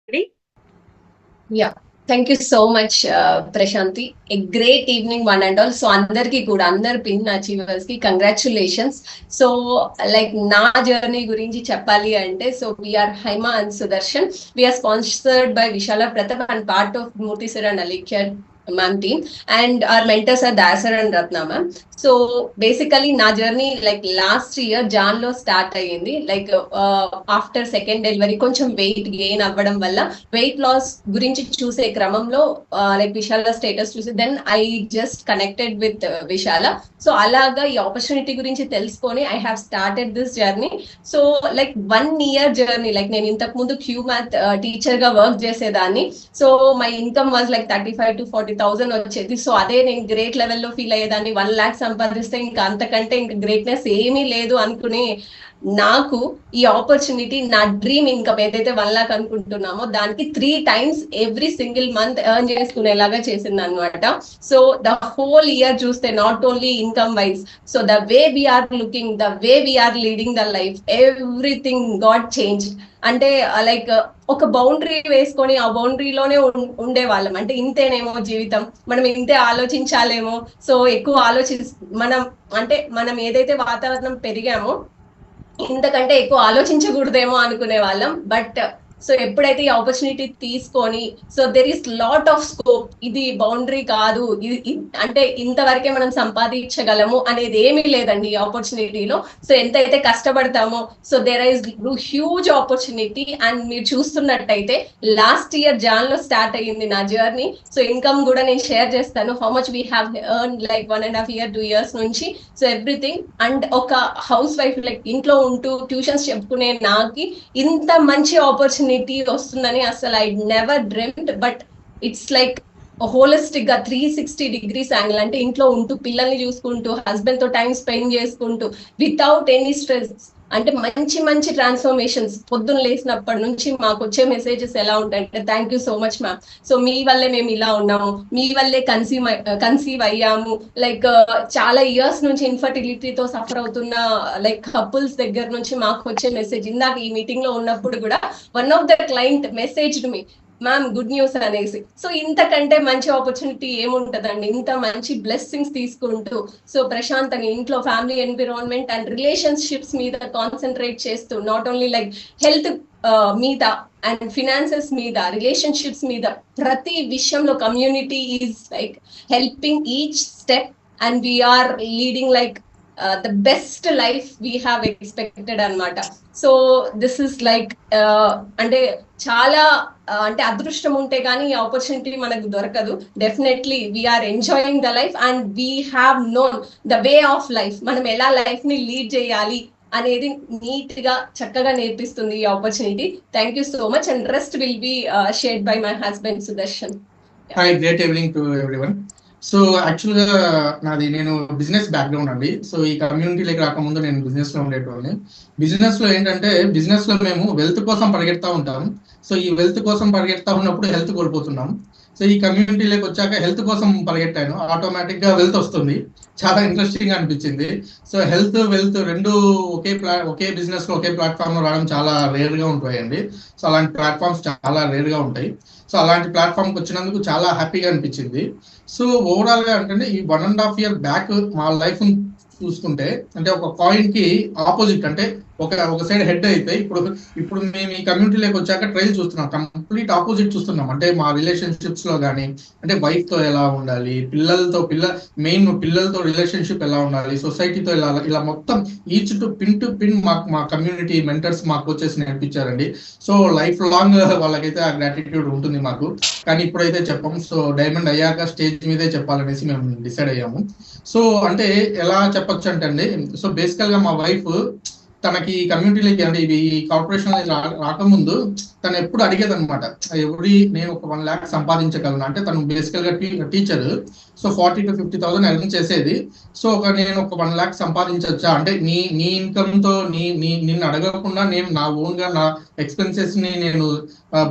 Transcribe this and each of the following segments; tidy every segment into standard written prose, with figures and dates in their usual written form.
Ready? Yeah. Thank you so much, Prashanti. A great evening, one and all. So, అందరికి కూడా అందరు pin achievers కి congratulations. So like నా journey గురించి చెప్పాలి అంటే so we are Haima and Sudarshan. We are sponsored by Vishala Pratap and part of Murthy sir and Alikhya ma'am team. And our mentors are Dasar and Ratna ma'am. So basically నా journey like last year Jan లో start అయ్యింది. Like after second delivery కొంచెం weight gain అవ్వడం వల్ల weight loss గురించి చూసే క్రమంలో like Vishala status చూసి then I just connected with Vishala. So అలాగా ఈ ఆపర్చునిటీ గురించి తెలుసుకొని I have started this journey. So like 1 year journey. Like నేను ఇంతకు ముందు క్యూ మ్యాథ్ టీచర్ గా వర్క్ చేసేదాన్ని. So my income was like 35,000 to 40,000 వచ్చేది. సో అదే నేను గ్రేట్ లెవెల్లో ఫీల్ అయ్యేదాన్ని. 1 lakh సంపాదిస్తే ఇంకా అంతకంటే ఇంకా గ్రేట్నెస్ ఏమీ లేదు అనుకుని నాకు ఈ ఆపర్చునిటీ నా డ్రీమ్ ఇన్కమ్ ఏదైతే 1 lakh అనుకుంటున్నామో దానికి 3 times every single month earn చేసుకునేలాగా చేసింది అనమాట. సో ద హోల్ ఇయర్ చూస్తే not only income wise, so the way we're looking, the way we're leading the life, everything got change. అంటే like ఒక boundary వేసుకొని ఆ బౌండరీలోనే ఉండే వాళ్ళం. అంటే ఇంతేనేమో జీవితం, మనం ఇంతే ఆలోచించాలేమో, సో ఎక్కువ మనం ఏదైతే వాతావరణం పెరిగామో ఇంతకంటే ఎక్కువ ఆలోచించకూడదేమో అనుకునే వాళ్ళం. బట్ సో ఎప్పుడైతే ఈ ఆపర్చునిటీ తీసుకొని so there is lot of scope, ఇది బౌండరీ కాదు, అంటే ఇంతవరకే మనం సంపాదించగలము అనేది ఏమీ లేదండి ఈ ఆపర్చునిటీలో. సో ఎంతైతే కష్టపడతామో so there is huge opportunity. And మీరు చూస్తున్నట్టయితే లాస్ట్ ఇయర్ జాన్ లో స్టార్ట్ అయ్యింది నా జర్నీ. సో ఇన్కమ్ కూడా నేను షేర్ చేస్తాను, how much we have earn like 1.5 years 2 years నుంచి. So everything. అండ్ ఒక హౌస్ వైఫ్ లైక్ ఇంట్లో ఉంటూ ట్యూషన్స్ చెప్పుకునే నాకి ఇంత మంచి ఆపర్చునిటీ వస్తుందని అసలు I never dreamed. But it's like holistic గా 360 degrees యాంగిల్. అంటే ఇంట్లో ఉంటూ పిల్లల్ని చూసుకుంటూ హస్బెండ్ తో టైం స్పెండ్ చేసుకుంటూ వితౌట్ ఎనీ స్ట్రెస్, అంటే మంచి మంచి ట్రాన్స్ఫర్మేషన్స్. పొద్దున్న లేసినప్పటి నుంచి మాకు వచ్చే మెసేజెస్ ఎలా ఉంటాయంటే thank you so much ma'am, so మీ వల్లే మేము ఇలా ఉన్నాము, మీ వల్లే కన్సీవ్ అయ్యాము. లైక్ చాలా ఇయర్స్ నుంచి ఇన్ఫర్టిలిటీతో సఫర్ అవుతున్న లైక్ కపుల్స్ దగ్గర నుంచి మాకు వచ్చే మెసేజ్. ఇందాక ఈ మీటింగ్ లో ఉన్నప్పుడు కూడా one of the client messaged me, ma'am good news అనేసి. సో ఇంతకంటే మంచి ఆపర్చునిటీ ఏముంటదండి, ఇంత మంచి బ్లెస్సింగ్స్ తీసుకుంటూ సో ప్రశాంత్ అని ఇంట్లో ఫ్యామిలీ ఎన్విరాన్మెంట్ అండ్ రిలేషన్షిప్స్ మీద కాన్సన్ట్రేట్ చేస్తూ నాట్ ఓన్లీ లైక్ హెల్త్ మీద అండ్ ఫినాన్సెస్ మీద, రిలేషన్షిప్స్ మీద, ప్రతి విషయంలో community is like helping each step and we are leading like the best life we have expected అనమాట. సో దిస్ ఇస్ లైక్ అంటే చాలా అంటే అదృష్టం ఉంటే కానీ ఈ ఆపర్చునిటీ మనకు దొరకదు. Definitely we are enjoying the life and we have known the way of life. మనం ఎలా లైఫ్ ని లీడ్ చేయాలి అనేది నీట్ గా చక్కగా నేర్పిస్తుంది ఈ opportunity. Thank you so much and rest will be shared by my husband Sudarshan. Hi, great evening to everyone. So యాక్చువల్గా నేను బిజినెస్ బ్యాక్గ్రౌండ్ అండి. సో ఈ కమ్యూనిటీలోకి రాకముందు నేను బిజినెస్ లో ఉండేటోని. బిజినెస్ లో ఏంటంటే బిజినెస్ లో మేము వెల్త్ కోసం పరిగెడతా ఉంటాం. సో ఈ వెల్త్ కోసం పరిగెడతా ఉన్నప్పుడు హెల్త్ కోల్పోతున్నాం. సో ఈ కమ్యూనిటీలోకి వచ్చాక హెల్త్ కోసం పరిగెట్టాను, ఆటోమేటిక్ గా వెల్త్ వస్తుంది. చాలా ఇంట్రెస్టింగ్ గా అనిపించింది. సో హెల్త్ వెల్త్ రెండు ఒకే బిజినెస్ లో ఒకే ప్లాట్ఫామ్ లో రావడం చాలా రేర్ గా ఉంటాయండి. సో అలాంటి ప్లాట్ఫామ్స్ చాలా రేర్ గా ఉంటాయి. సో అలాంటి ప్లాట్ఫామ్కి వచ్చినందుకు చాలా హ్యాపీగా అనిపించింది. సో ఓవరాల్ గా అంటే ఈ 1.5 year బ్యాక్ మా లైఫ్ చూసుకుంటే అంటే ఒక కాయిన్ కి ఆపోజిట్, అంటే ఒక సైడ్ హెడ్ అయితే ఇప్పుడు మేము ఈ కమ్యూనిటీలోకి వచ్చాక ట్రైల్ చూస్తున్నాం, కంప్లీట్ ఆపోజిట్ చూస్తున్నాం. అంటే మా రిలేషన్షిప్స్ లో కానీ అంటే వైఫ్ తో ఎలా ఉండాలి, పిల్లలతో రిలేషన్షిప్ ఎలా ఉండాలి, సొసైటీతో ఇలా మొత్తం ఈచ్ టు పిన్ మా కమ్యూనిటీ మెంటర్స్ మాకు వచ్చేసి నేర్పించారండి. సో లైఫ్ లాంగ్ వాళ్ళకైతే ఆ గ్రాటిట్యూడ్ ఉంటుంది మాకు. కానీ ఇప్పుడైతే చెప్పాము, సో డైమండ్ అయ్యాక స్టేజ్ మీదే చెప్పాలనేసి మేము డిసైడ్ అయ్యాము. సో అంటే ఎలా చెప్పొచ్చు అంటే అండి, సో బేసికల్ గా మా వైఫ్ తనకి కమ్యూనిటీలోకి అంటే ఇవి కార్పొరేషన్ రాకముందు తను ఎప్పుడు అడిగేది అనమాట, నేను ఒక 1 lakh సంపాదించగలను. అంటే తను బేసికల్ గా టీచర్. సో 40,000 to 50,000 ఎర్న్ చేసేది. సో నేను ఒక 1 lakh సంపాదించవచ్చా, అంటే నీ ఇన్కమ్ తో నిన్ను అడగకుండా నేను నా ఓన్ గా నా ఎక్స్పెన్సెస్ ని నేను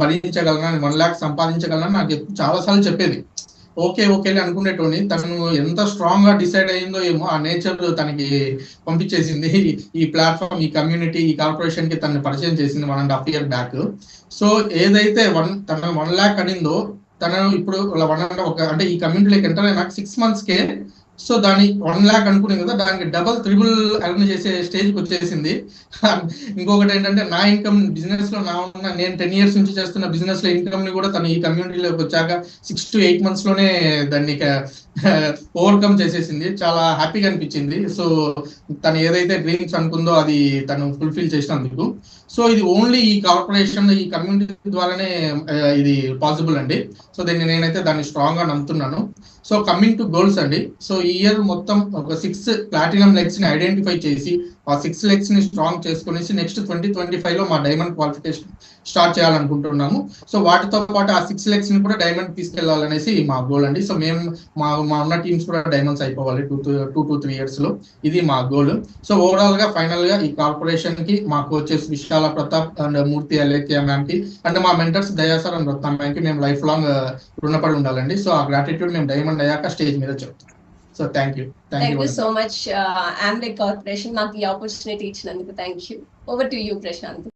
భరించగలను, 1 lakh సంపాదించగలను నాకు చాలా సార్లు చెప్పేది. ఓకే ఓకే అనుకునేటోని, తను ఎంత స్ట్రాంగ్ గా డిసైడ్ అయ్యిందో ఏమో, ఆ నేచర్ తనకి పంపించేసింది. ఈ ప్లాట్ఫామ్, ఈ కమ్యూనిటీ, ఈ కార్పొరేషన్ కి తనని పరిచయం చేసింది 1.5 year బ్యాక్. సో ఏదైతే తన 1 lakh అనిందో, తను ఇప్పుడు అంటే ఈ కమ్యూనిటీలోకి ఎంటర్ అయినా 6 months కే సో దాని 1 lakh అనుకునే కదా, దానికి డబల్ త్రిబుల్ ఎర్న్ చేసే స్టేజ్కి వచ్చేసింది. ఇంకొకటి ఏంటంటే, నా ఇన్కమ్ బిజినెస్ లో నేను 10 years నుంచి చేస్తున్న బిజినెస్ లో ఇన్కమ్ ని కూడా తను ఈ కమ్యూనిటీలోకి వచ్చాక 6 to 8 months లోనే దాన్ని ఓవర్కమ్ చేసేసింది. చాలా హ్యాపీగా అనిపించింది. సో తను ఏదైతే డ్రీమ్స్ అనుకుందో అది తను ఫుల్ఫిల్ చేసినందుకు. సో ఇది ఓన్లీ ఈ కార్పొరేషన్, ఈ కమ్యూనిటీ ద్వారానే ఇది పాసిబుల్ అండి. సో నేనైతే దాన్ని స్ట్రాంగ్ గా నమ్ముతున్నాను. సో కమింగ్ టు గోల్స్ అండి, సో ఈ ఇయర్ మొత్తం ఒక 6 ప్లాటినం లెగ్స్ ని ఐడెంటిఫై చేసి, ఆ 6 legs ని స్ట్రాంగ్ చేసుకునేసి నెక్స్ట్ 2025 లో మా డైమండ్ క్వాలిఫికేషన్ స్టార్ట్ చేయాలనుకుంటున్నాము. సో వాటితో పాటు ఆ 6 legs ని కూడా డైమండ్ తీసుకెళ్లాలనేసి మా గోల్ అండి. సో మేము మా ఉన్న టీమ్స్ కూడా డైమండ్స్ అయిపోవాలి 2 to 3 years లో. ఇది మా గోల్. సో ఓవరాల్ గా ఫైనల్ గా ఈ కార్పొరేషన్ కి మా coaches Vishala Pratap and Murthy Alekhya ma'am కి, అంటే మా mentors Daya sir and Ratna ma'am కి మేము లైఫ్ లాంగ్ రుణపడి ఉండాలండి. సో ఆ గ్రాటిట్యూడ్ మేము డైమండ్ అయ్యాక స్టేజ్ మీద చెప్తాం. So thank you so much Ambik corporation నాకు ఈ ఆపర్చునిటీ ఇచ్చినందుకు. Thank you. Over to you Prashanth.